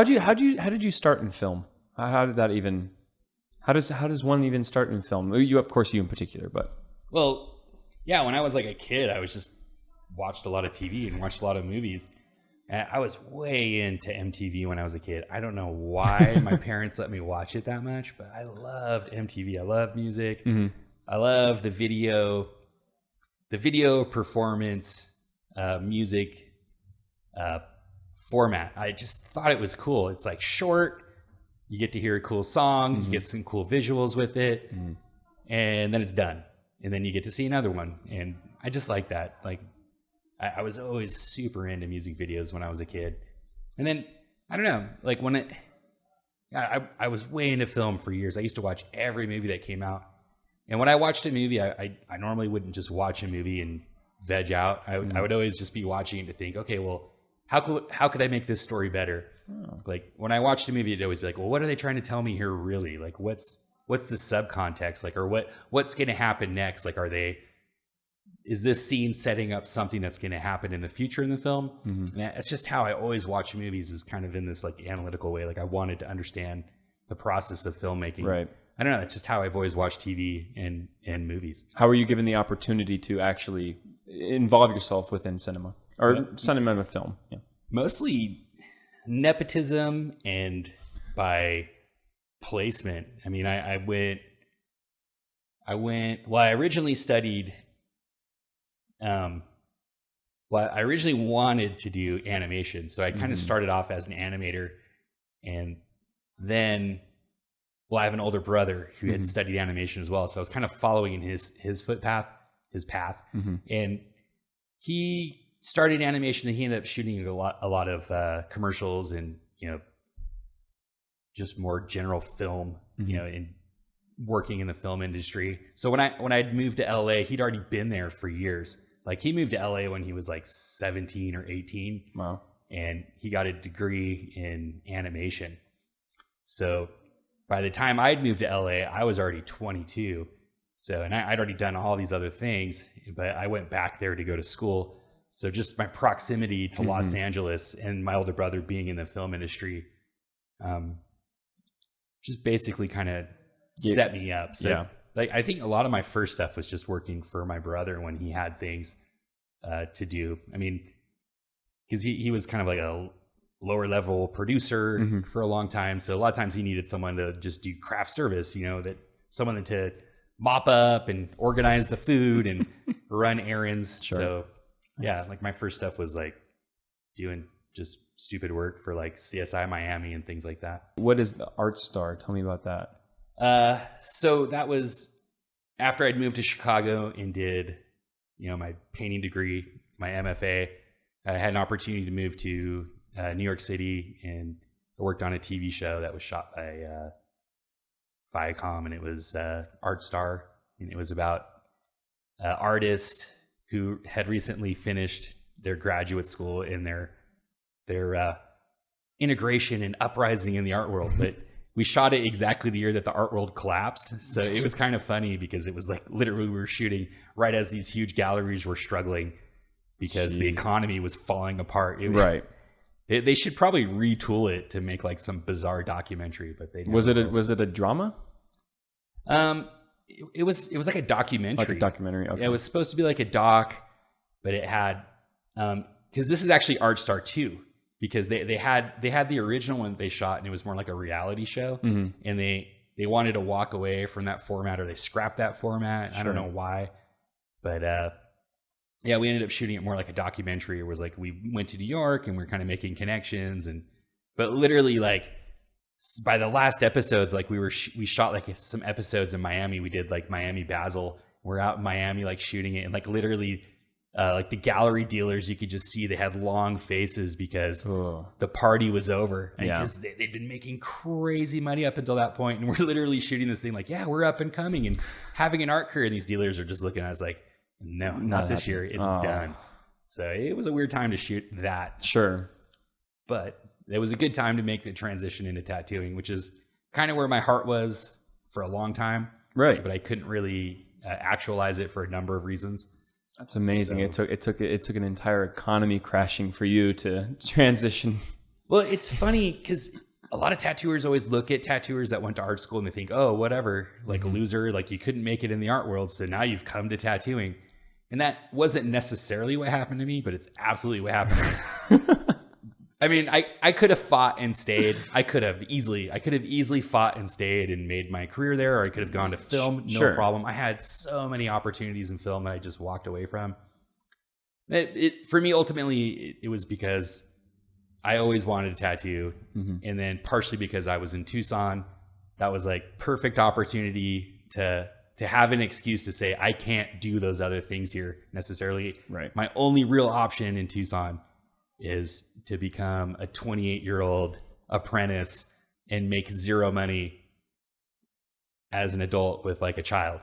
how did you start in film? How did that even? How does one even start in film? You, of course, you in particular, but Well, yeah, when I was like a kid, I was just watched a lot of TV and watched a lot of movies. And I was way into MTV when I was a kid. I don't know why my parents let me watch it that much, but I loved MTV. I love music. Mm-hmm. I love the video performance, music format. I just thought it was cool. It's like short. You get to hear a cool song. You get some cool visuals with it, and then it's done. And then you get to see another one. And I just like that. Like, I was always super into music videos when I was a kid. And then, I don't know, like I was way into film for years. I used to watch every movie that came out. And when I watched a movie, I normally wouldn't just watch a movie and veg out. I would always just be watching it to think, okay, well, how could I make this story better? Oh. Like when I watched a movie, it'd always be like, well, what are they trying to tell me here really? Like what's the subcontext? Like, or what's going to happen next? Like, is this scene setting up something that's going to happen in the future in the film? Mm-hmm. And that's just how I always watch movies, is kind of in this like analytical way. Like I wanted to understand the process of filmmaking. Right. I don't know. It's just how I've always watched TV and movies. How were you given the opportunity to actually involve yourself within cinema or cinema and film? Yeah. Mostly nepotism and by placement. I mean, I originally studied, I originally wanted to do animation. So I kind of started off as an animator, and then, I have an older brother who had studied animation as well. So I was kind of following his path. And he started animation, and he ended up shooting a lot of commercials and, just more general film, and working in the film industry. So when I'd moved to LA, he'd already been there for years. Like he moved to LA when he was like 17 or 18. Wow. And he got a degree in animation. So by the time I'd moved to LA, I was already 22. So, and I'd already done all these other things, but I went back there to go to school. So just my proximity to Los Angeles and my older brother being in the film industry, just basically kind of set me up. So like, I think a lot of my first stuff was just working for my brother when he had things to do. I mean, because he was kind of like a lower level producer for a long time. So a lot of times he needed someone to just do craft service, that someone to mop up and organize the food and run errands. Sure. So yeah, like my first stuff was like doing just stupid work for like CSI Miami and things like that. What is the ArtStar? Tell me about that. So that was after I'd moved to Chicago and did, my painting degree, my MFA. I had an opportunity to move to New York City, and I worked on a TV show that was shot by Viacom, and it was ArtStar, and it was about artists who had recently finished their graduate school in their integration and uprising in the art world. But we shot it exactly the year that the art world collapsed, so it was kind of funny because it was like literally we were shooting right as these huge galleries were struggling because the economy was falling apart. Right. They should probably retool it to make like some bizarre documentary, but they was it a drama? It was like a documentary. Like a documentary. Okay. It was supposed to be like a doc, but it had because this is actually ArtStar 2, because they had the original one that they shot, and it was more like a reality show, and they wanted to walk away from that format, or they scrapped that format. Sure. I don't know why, but yeah, we ended up shooting it more like a documentary. It was like we went to New York and we were kind of making connections, but literally like by the last episodes, like we shot like some episodes in Miami. We did like Miami Basel. We're out in Miami like shooting it, and like literally like the gallery dealers, you could just see they had long faces because the party was over, and because they'd been making crazy money up until that point, and we're literally shooting this thing like, yeah, we're up and coming and having an art career, and these dealers are just looking at us like, no, not this year. It's done. So it was a weird time to shoot that. Sure. But it was a good time to make the transition into tattooing, which is kind of where my heart was for a long time. Right. But I couldn't really actualize it for a number of reasons. That's amazing. So, it took an entire economy crashing for you to transition. Well, it's funny because a lot of tattooers always look at tattooers that went to art school and they think, oh, whatever, like a loser, like you couldn't make it in the art world. So now you've come to tattooing. And that wasn't necessarily what happened to me, but it's absolutely what happened to me. I mean, I could have fought and stayed. I could have easily fought and stayed and made my career there, or I could have gone to film, no problem. I had so many opportunities in film that I just walked away from. For me, ultimately, it was because I always wanted a tattoo. And then partially because I was in Tucson, that was like perfect opportunity to have an excuse to say, I can't do those other things here necessarily. Right. My only real option in Tucson is to become a 28-year-old apprentice and make zero money as an adult with like a child.